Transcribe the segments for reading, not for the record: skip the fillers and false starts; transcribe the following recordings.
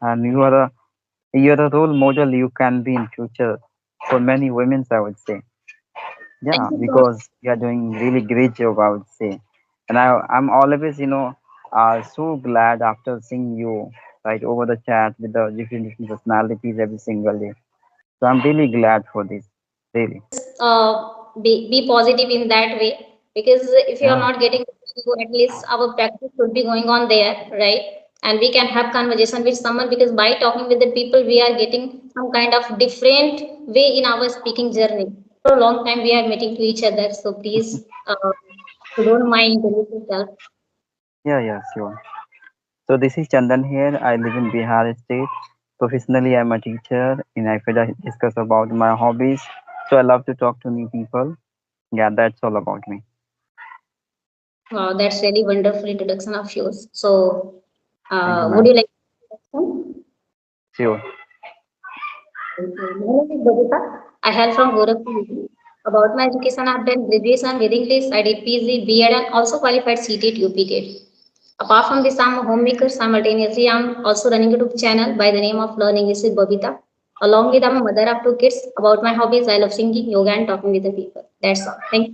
and you're a role model you can be in future for many women, I would say. Yeah, Thank you so much. because you are doing really great job, I would say. And I'm always, so glad after seeing you right over the chat with the different personalities every single day. So I'm really glad for this, really. Be positive in that way, because if you are Yeah. not getting to, at least our practice should be going on there, right? And we can have conversation with someone, because by talking with the people we are getting some kind of different way in our speaking journey. For a long time we are meeting to each other, so please, so don't mind introduce yourself. Yeah, yeah, sure. So this is Chandan here. I live in Bihar state. Professionally, I'm a teacher. In IFED, I discuss about my hobbies. So I love to talk to new people. Yeah, that's all about me. Wow, that's really wonderful introduction of yours. So Thank you, would ma'am. you like to? Sure. My name is Babita. I hail from Gorakhpur, UP. About my education, I've done graduation with English, I did PG, B.Ed, and also qualified CTET, UPTET. Apart from this, I'm a homemaker. Simultaneously, I'm also running a YouTube channel by the name of Learn English with Babita. Along with, I'm a mother of two kids. About my hobbies, I love singing, yoga, and talking with the people. That's all. Thank you.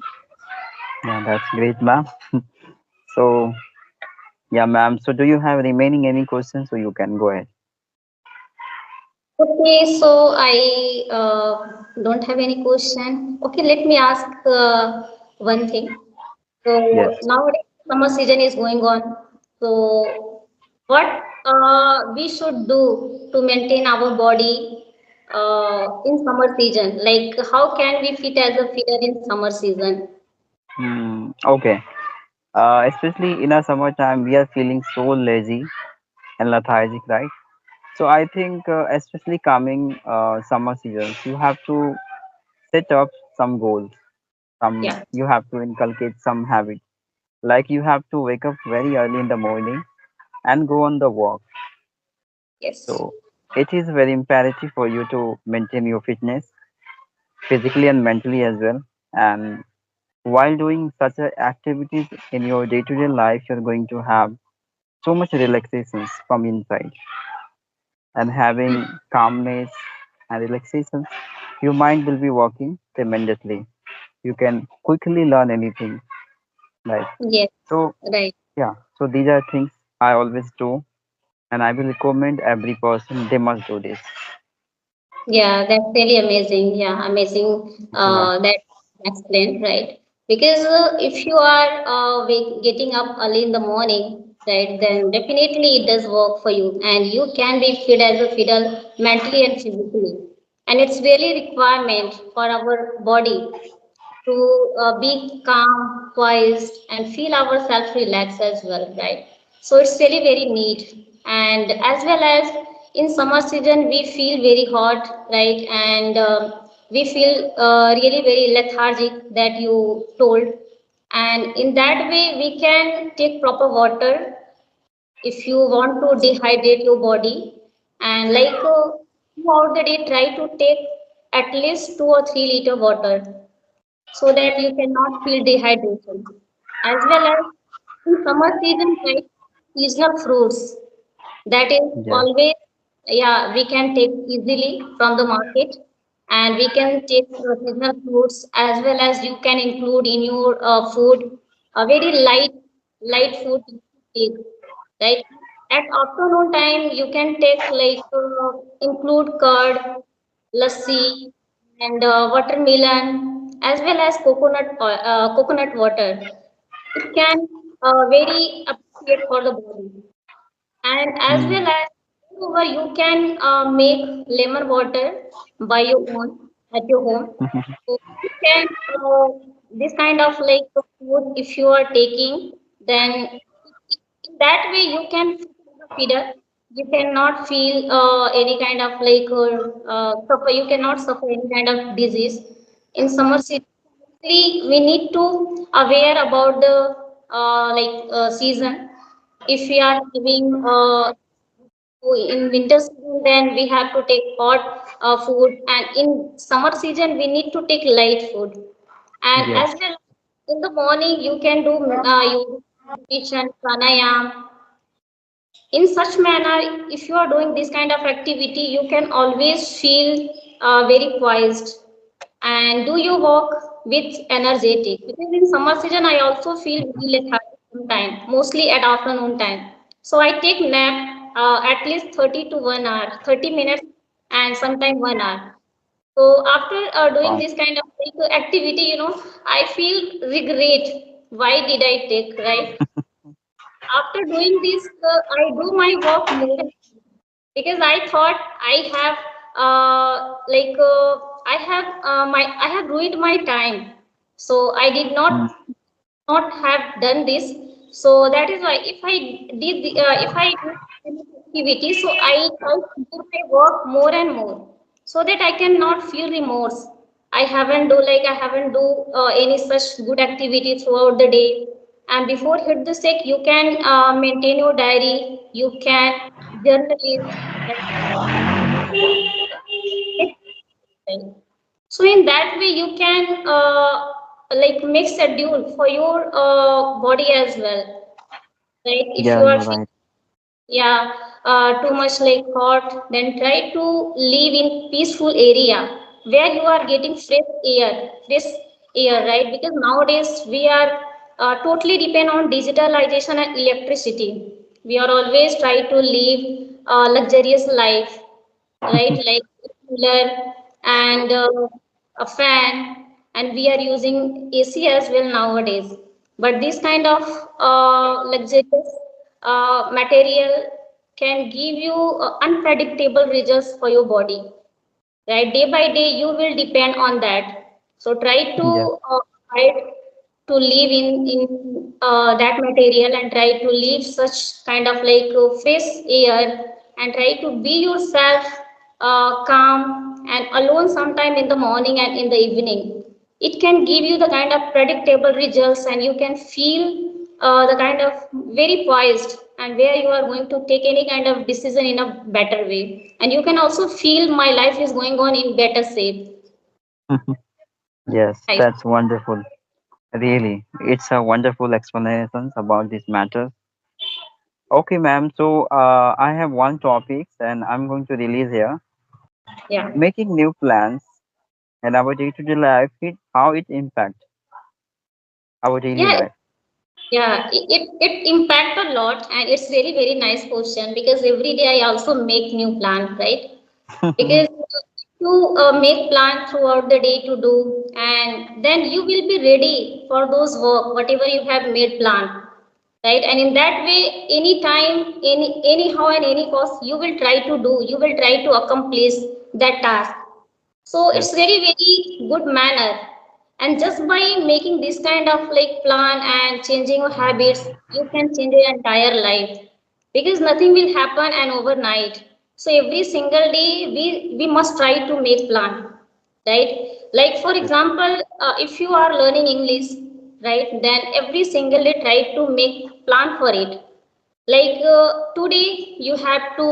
Yeah, that's great, ma'am. So yeah, ma'am. So do you have remaining any questions? So you can go ahead. Okay, so I don't have any question. Okay, let me ask one thing. Yes. So nowadays summer season is going on. So what we should do to maintain our body in summer season? Like how can we fit as a fitter in summer season? Okay. Especially in a summertime, we are feeling so lazy and lethargic, right? So I think, especially coming summer seasons, you have to set up some goals. Yeah. You have to inculcate some habits. Like you have to wake up very early in the morning and go on the walk. Yes. So it is very imperative for you to maintain your fitness physically and mentally as well. And while doing such activities in your day-to-day life, you're going to have so much relaxations from inside, and having calmness and relaxation, your mind will be working tremendously. You can quickly learn anything, right? Yes. So Right. yeah, so these are things I always do, and I will recommend every person they must do this. Yeah, that's really amazing. Yeah, amazing. Thank you, ma'am. That explained, right? Because if you are getting up early in the morning, right, then definitely it does work for you, and you can be fit as a fiddle mentally and physically. And it's really requirement for our body to be calm, poised, and feel ourselves relaxed as well, right? So it's really very neat. And as well as in summer season, we feel very hot, right? And we feel really very lethargic that you told. And in that way, we can take proper water if you want to dehydrate your body. And like throughout the day, try to take at least 2 or 3 liter water so that you cannot feel dehydration. As well as in summer season, right, seasonal fruits that is Yes, always, yeah, we can take easily from the market, and we can take seasonal fruits as well as you can include in your food a very light food you take, right? At afternoon time, you can take like include curd, lassi, and watermelon, as well as coconut water. It can very appropriate for the body. And as well mm, as moreover, you can make lemon water by your own at your home. So you can this kind of like food if you are taking, then in that way you can feel the feeder. You cannot feel any kind of like suffer. You cannot suffer any kind of disease. In summer season, we need to aware about the season. If we are having in winter season, then we have to take hot food, and in summer season we need to take light food. And yes, as well in the morning you can do yoga, meditation, pranayam, In such manner, if you are doing this kind of activity, you can always feel very poised and do your work with energetic. Because in summer season, I also feel very lethargic sometime, mostly at afternoon time. So I take nap at least 30 to 1 hour, 30 minutes and sometime 1 hour. So after doing Wow. this kind of like, activity, I feel regret. Why did I take, right? After doing this, I do my work more because I thought I have I have ruined my time. So I did Mm, not have done this. So that is why if I do any activity, so I try to do my work more and more so that I cannot feel remorse. I haven't do any such good activity throughout the day. And before hit the sick, you can maintain your diary. You can journalist. So in that way, you can like make schedule for your body as well, right? If yeah, you are you're right. yeah, too much like hot, then try to live in peaceful area where you are getting fresh air, right? Because nowadays we are totally depend on digitalization and electricity. We are always try to live luxurious life, right? Like cooler and a fan, and we are using AC as well nowadays. But this kind of luxurious material can give you unpredictable results for your body, right? Day by day you will depend on that. So try to Yeah. avoid to live in that material and try to live such kind of like fresh air and try to be yourself calm and alone sometime in the morning and in the evening. It can give you the kind of predictable results and you can feel the kind of very poised and where you are going to take any kind of decision in a better way, and you can also feel my life is going on in better shape. Yes, Right. that's wonderful. Really, it's a wonderful explanation about this matter. Okay, ma'am. So I have one topic, and I'm going to release here. Yeah. Making new plans and our day-to-day life, how it impact our daily Yeah. life. Yeah, it impact a lot, and it's very very nice question because every day I also make new plan, right? Because you make plan throughout the day to do, and then you will be ready for those work whatever you have made plan, right? And in that way, anytime, anyhow and any cost, you will try to do, you will try to accomplish that task. So Yes. it's very very good manner, and just by making this kind of like plan and changing your habits, you can change your entire life, because nothing will happen and overnight. So every single day we must try to make plan, right? Like for Yes. example, if you are learning English, right, then every single day try to make plan for it. Like today you have to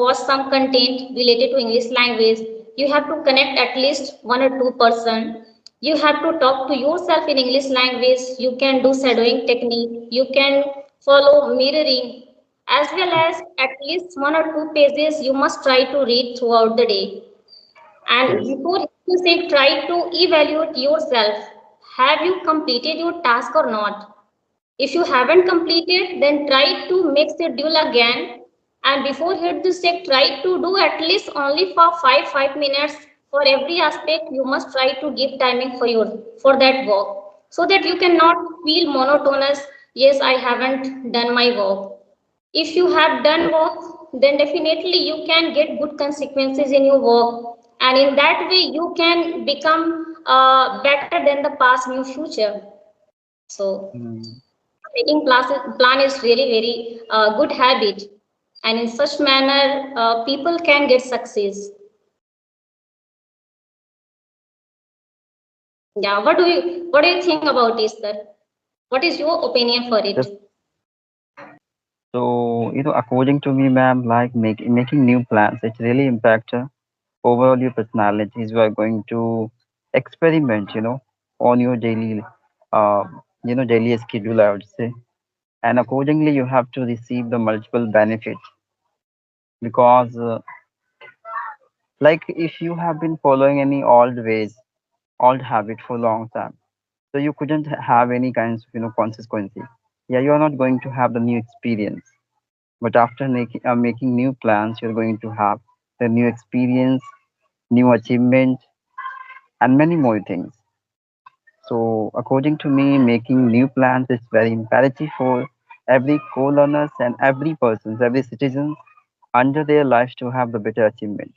watch some content related to English language. You have to connect at least 1 or 2 person. You have to talk to yourself in English language. You can do shadowing technique, you can follow mirroring, as well as at least 1 or 2 pages you must try to read throughout the day. And Yes. before you say, try to evaluate yourself, have you completed your task or not? If you haven't completed, then try to make schedule again. And before hit the stick, try to do at least only for five minutes for every aspect. You must try to give timing for that work, so that you cannot feel monotonous. Yes, I haven't done my work. If you have done work, then definitely you can get good consequences in your work, and in that way you can become better than the past in your future. So Mm, making plan is really very good habit, and in such manner people can get success. Yeah, what do you think about this, sir? What is your opinion for it? just so according to me, ma'am, like making new plans, it really impact overall your personalities. You are going to experiment, on your daily, uh, daily schedule, I would say. and accordingly you have to receive the multiple benefits because like if you have been following any old ways, old habit for a long time, so you couldn't have any kinds of consequences. Yeah, you are not going to have the new experience, but after making new plans you're going to have the new experience, new achievement, and many more things. So according to me, making new plans is very imperative for every co-learners and every person, every citizen under their lives to have the better achievement,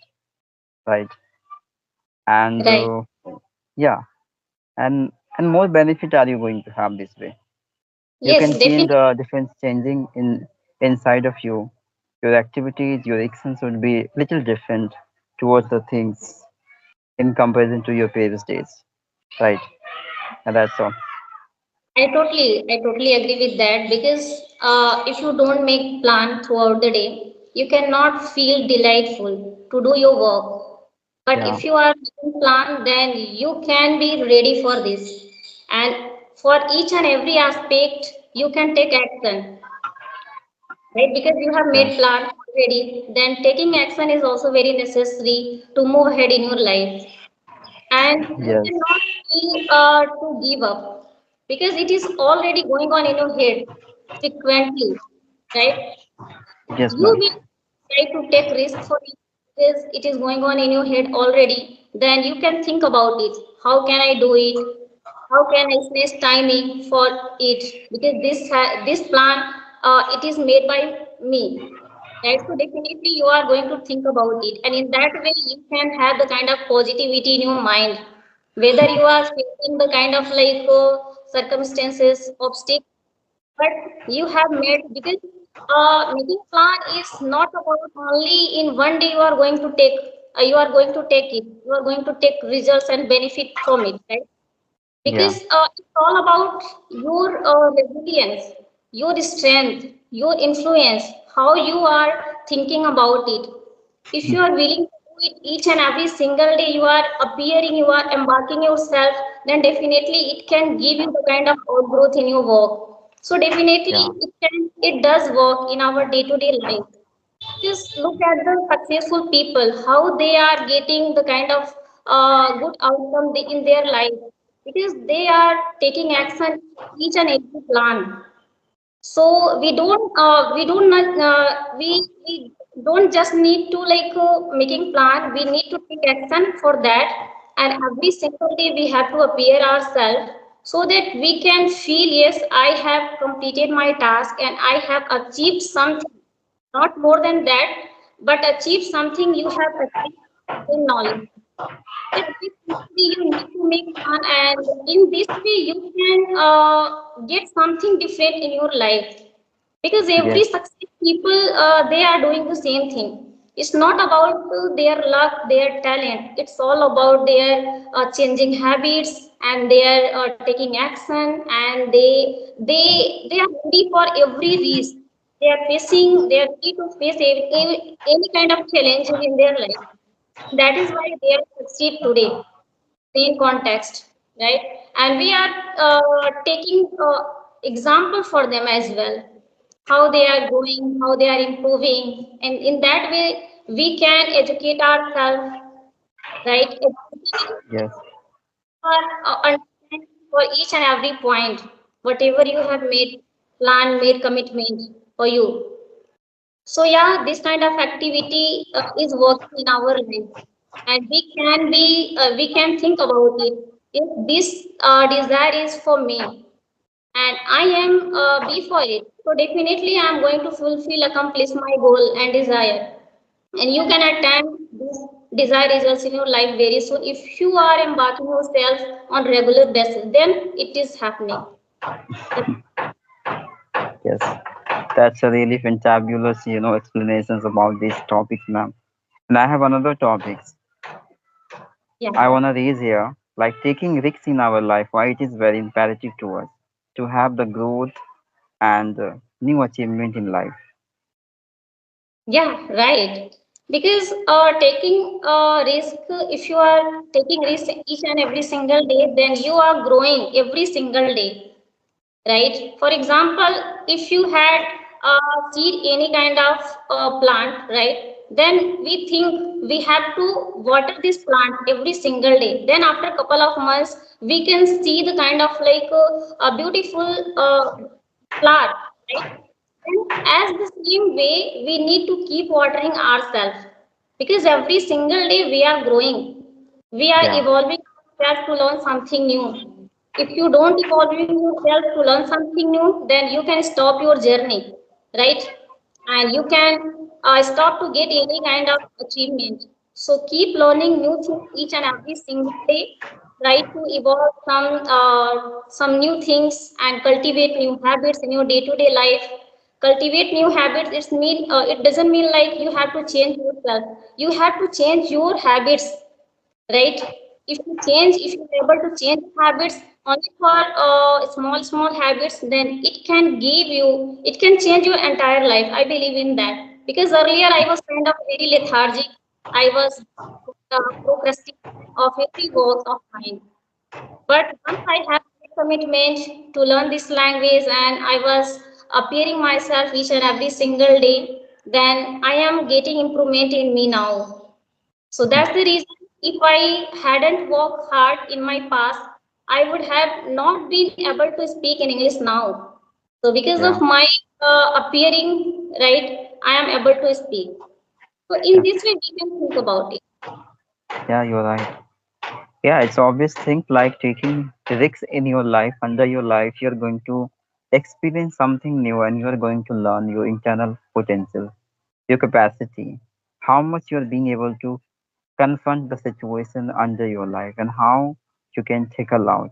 right? And Right. yeah, and more benefit are you going to have this way. You Yes, can feel definitely. the difference changing in inside of you. Your activities, your actions would be little different towards the things in comparison to your previous days, right? And that's all. I totally agree with that because if you don't make plan throughout the day, you cannot feel delightful to do your work. But Yeah. if you are making plan, then you can be ready for this. And for each and every aspect, you can take action, right? Because you have Yeah. made plan already, then taking action is also very necessary to move ahead in your life. And you Yes. cannot feel to give up because it is already going on in your head frequently, right? Yes, You ma'am. will try to take risk for it because it is going on in your head already. Then you can think about it. How can I do it? How can I space timing for it? Because this plan it is made by me, right? So definitely you are going to think about it, and in that way you can have the kind of positivity in your mind, whether you are facing the kind of circumstances, obstacles, but you have made because making plan is not about only in one day you are going to take you are going to take it, you are going to take results and benefit from it, right? Yeah. Because it's all about your resilience, your strength, your influence, how you are thinking about it. If you are willing to do it each and every single day, you are appearing, you are embarking yourself, then definitely it can give you the kind of outgrowth in your work. So definitely Yeah. it does work in our day-to-day life. Just look at the successful people, how they are getting the kind of good outcome in their life because they are taking action each and every plan. So we don't just need to making plan. We need to take action for that, and every single day we have to appear ourselves so that we can feel yes, I have completed my task and I have achieved something, not more than that, but achieve something you have achieved in knowledge. That this simply you need to make fun, and in this way you can get something different in your life. Because every Yes. success people they are doing the same thing. It's not about their luck, their talent. It's all about their changing habits and their taking action, and they are ready for every risk. They are ready to face any kind of challenges in their life. That is why they are succeed today in context, right? And we are taking example for them as well, how they are growing, how they are improving, and in that way we can educate ourselves, right? Educating Yes. our understanding for each and every point, whatever you have made plan, made commitment for you. So yeah, this kind of activity is working in our life, and we can think about it. If this desire is for me, and I am be for it, so definitely I am going to fulfill, accomplish my goal and desire. And you can attain this desired results in your life very soon if you are embarking yourself on regular basis. Then it is happening. Yes. That's a really fantabulous, explanations about these topics, ma'am. And I have another topics Yeah. I wanna raise here, like taking risks in our life, why it is very imperative to us to have the growth and new achievement in life. Yeah, right. Because taking risk, if you are taking risk each and every single day, then you are growing every single day. right? For example, if you had seed any kind of plant, right, then we think we have to water this plant every single day. Then after a couple of months we can see the kind of like a beautiful flower, right? And as the same way we need to keep watering ourselves, because every single day we are growing, we are Yeah, evolving ourselves to learn something new. If you don't evolving yourself to learn something new, then you can stop your journey, right? And you can stop to get any kind of achievement. So keep learning new things each and every single day. Try to evolve some new things and cultivate new habits in your day-to-day life. Cultivate new habits. It doesn't mean like you have to change yourself. You have to change your habits, right? If you're able to change habits only for small habits, then it can change your entire life. I believe in that, because earlier I was kind of very lethargic. I was procrastinating of every work of mine. But once I have made commitment to learn this language and I was appearing myself each and every single day, then I am getting improvement in me now. So that's the reason, if I hadn't worked hard in my past, I would have not been able to speak in English now. So because of yeah, my appearing, right, I am able to speak. So in yeah, this way, we can think about it. yeah, you're right. Yeah, it's obvious thing like taking risks in your life, under your life, you're going to experience something new and you're going to learn your internal potential, your capacity, how much you're being able to confront the situation under your life and how you can take a loud.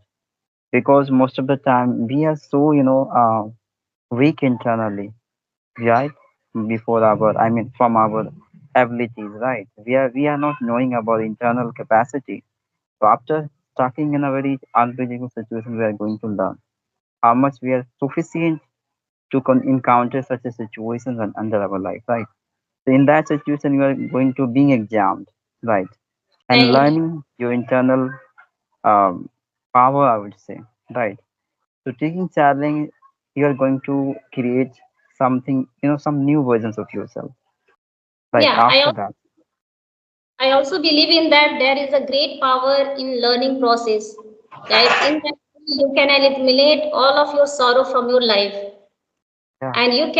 Because most of the time we are so, weak internally, right? Before our, I mean, from our abilities, right? We are not knowing about internal capacity. So after starting in a very unpredictable situation, we are going to learn how much we are sufficient to encounter such a situation under our life, right? So in that situation, you are going to being examined, right? And Right. learning your internal um, power, I would say, right? So taking challenge, you are going to create something, some new versions of yourself, right? Yeah, After that, I also believe in that there is a great power in learning process, right? In that you can eliminate all of your sorrow from your life, yeah, and you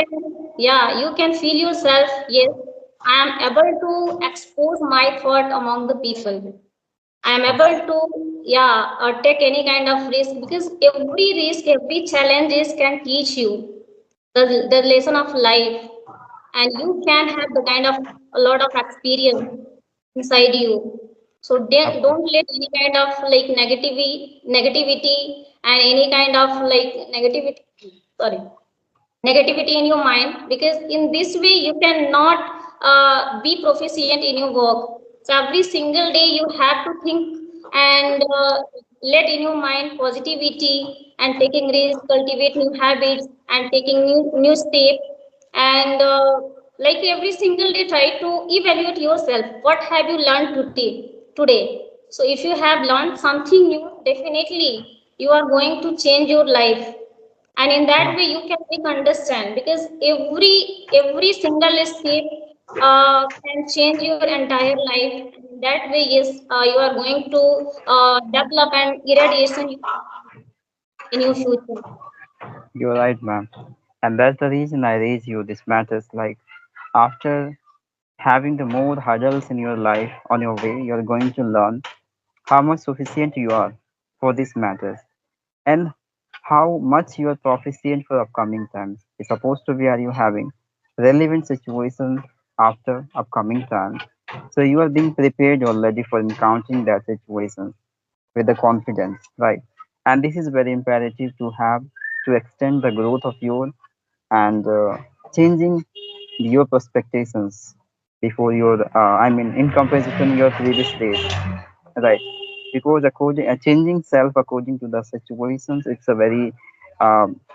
can feel yourself. Yes, I am able to expose my thought among the people. I am yes, able to, take any kind of risk, because every risk, every challenges can teach you the lesson of life, and you can have the kind of a lot of experience inside you. So of course, don't let any kind of like negativity and any kind of like negativity, sorry, negativity in your mind, because in this way you cannot be proficient in your work. So every single day you have to think and let in your mind positivity and taking risks, cultivate new habits and taking new steps. And like every single day try to evaluate yourself, what have you learned today. So if you have learned something new, definitely you are going to change your life, and in that yeah, way you can make understand, because every single step can change your entire life. And in that way, yes, you are going to develop an irradiation in your future. you're right, ma'am. And that's the reason I raise you this matters. Like after having the more hurdles in your life on your way, you're going to learn how much sufficient you are for these matters and how much you are proficient for upcoming times. It's supposed to be are you having relevant situations after upcoming times. So you are being prepared already for encountering that situation with the confidence, right? And this is very imperative to have to extend the growth of your and changing your expectations before your I mean in comparison your previous days, right? Because according changing self according to the situations, it's a very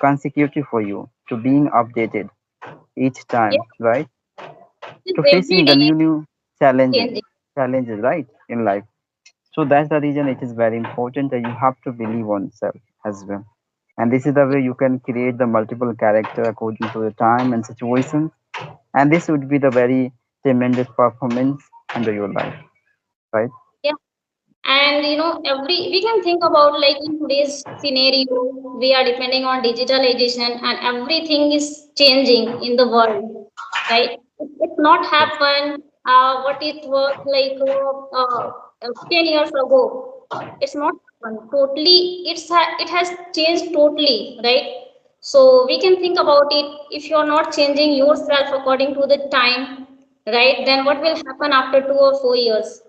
consecutive for you to being updated each time, Yes, right? To every facing the day new challenges changing. challenges, right, in life. So that's the reason it is very important that you have to believe on self as well And this is the way you can create the multiple character according to the time and situation. And this would be the very tremendous performance under your life, right? Yeah. And every we can think about like in today's scenario, we are depending on digitalization and everything is changing in the world, right? It's not Yes. happen what it was like 10 years ago. It's not happen totally. It has changed totally, right? So we can think about it. If you're not changing yourself according to the time, right, then what will happen after 2 or 4 years,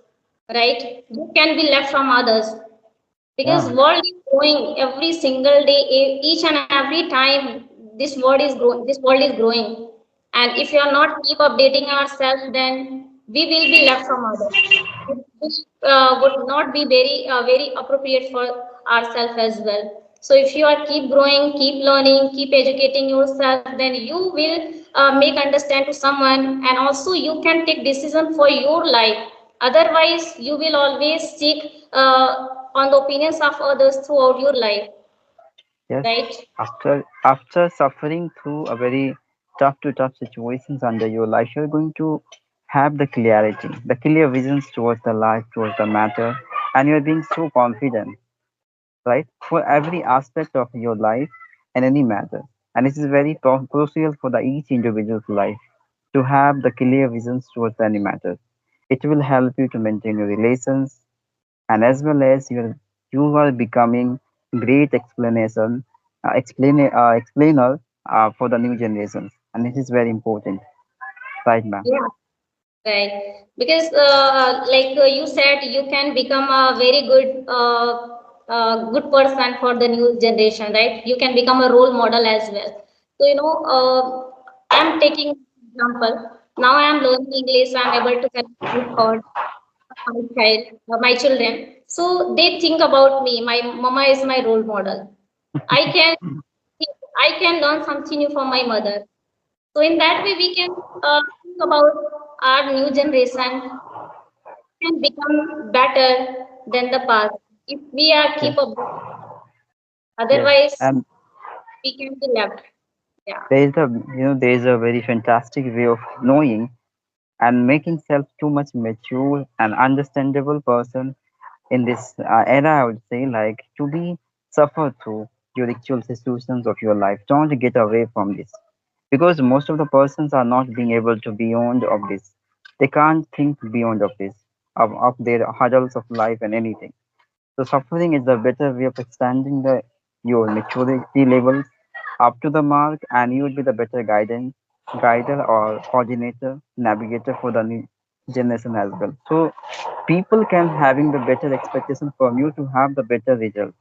right? You can be left from others because Yeah. world is growing every single day, each and every time. This world is growing, and if you are not keep updating ourselves, then we will be left from others, which would not be very appropriate for ourselves as well. So if you are keep growing, keep learning, keep educating yourself, then you will make understand to someone, and also you can take decision for your life. Otherwise you will always seek on the opinions of others throughout your life, Yes. right? After suffering through a very tough to tough situations under your life, you're going to have the clarity, the clear visions towards the life, towards the matter, and you're being so confident, right? For every aspect of your life and any matter. And this is very crucial for the each individual's life to have the clear visions towards any matter. It will help you to maintain your relations, and as well as you are becoming great explainer for the new generations, and it is very important, right, ma'am? Yeah. Right, because like you said, you can become a very good person for the new generation, right? You can become a role model as well. So I'm taking example. Now I am learning English. I'm able to connect with God, my child, my children. So they think about me. My mama is my role model. I can I can learn something new from my mother. So in that way, we can think about our new generation can become better than the past if we are Yes, keep up. yes. Otherwise, And we can be left. Yeah, there is a very fantastic way of knowing and making self too much mature and understandable person in this era, I would say, like to be suffer through your actual situations of your life. Don't get away from this because most of the persons are not being able to beyond of this. They can't think beyond of this, of their hurdles of life and anything. So suffering is the better way of extending the your maturity levels up to the mark, and you would be the better guider or coordinator, navigator for the new generation as well. So people can having the better expectation from you to have the better result,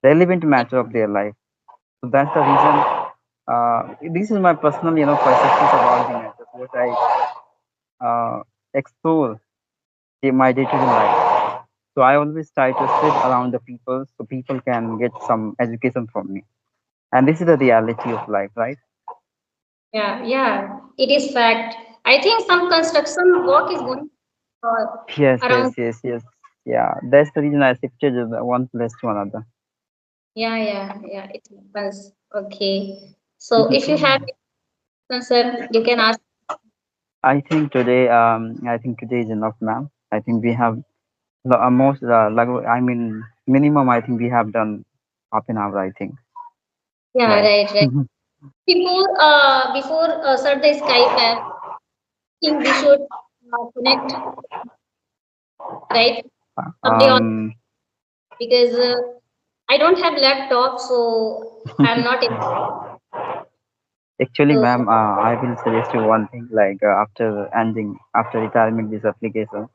relevant matter of their life. So that's the reason. This is my personal, perceptions about the matters, what I explore in my day-to-day life. So I always try to sit around the people so people can get some education from me. And this is the reality of life, right? yeah, yeah. It is fact. I think some construction work is going Yes, yes, around. yes, yes. Yeah, that's the reason I shifted one place to another. Yeah, yeah, yeah. It happens. Okay. So if you have concern, you can ask. I think today is enough, ma'am. I think we have most, I mean, minimum. I think we have done half an hour. I think, Yeah, right? right, right. Before start the Skype app, I think we should connect, right? Someday on um, because I don't have laptop, so I'm not able Actually, to. ma'am, I will suggest you one thing. Like after retirement, this application,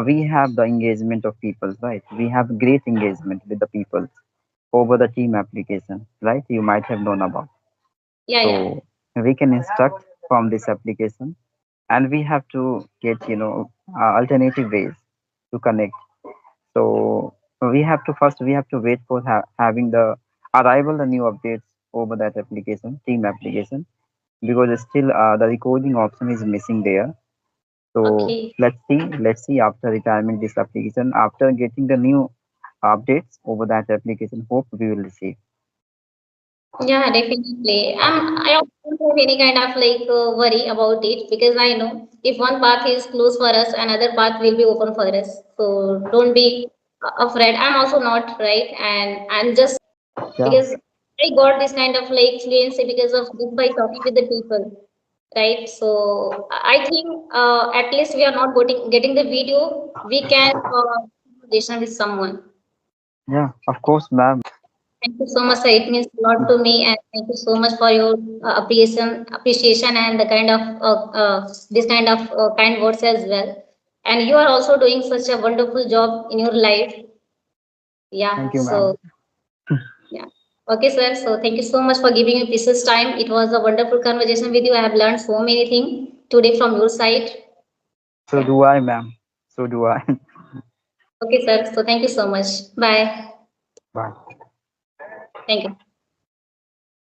we have the engagement of people, right? We have great engagement with the people over the team application, right? You might have known about. Yeah, yeah, So we can instruct from this application, and we have to get alternative ways to connect. So we have to wait for having the arrival the new updates over that application, team application, because it's still the recording option is missing there. So okay. let's see after retirement this application, after getting the new updates over that application, hope we will receive. Yeah, definitely. I also don't have any kind of worry about it because I know if one path is closed for us, another path will be open for us. So don't be afraid. I'm also not right, and I'm just Yeah, because I got this kind of fluency because of just by talking with the people, right? So I think at least we are not getting the video. We can conversation with someone. yeah, of course, ma'am. Thank you so much, sir. It means a lot to me, and thank you so much for your appreciation, and the kind of this kind of kind words as well. And you are also doing such a wonderful job in your life. Yeah. Thank you, ma'am. Yeah. Okay, sir. So thank you so much for giving me precious time. It was a wonderful conversation with you. I have learned so many things today from your side. So Yeah. do I, ma'am. So do I. Okay, sir. So thank you so much. Bye. Bye. Thank you.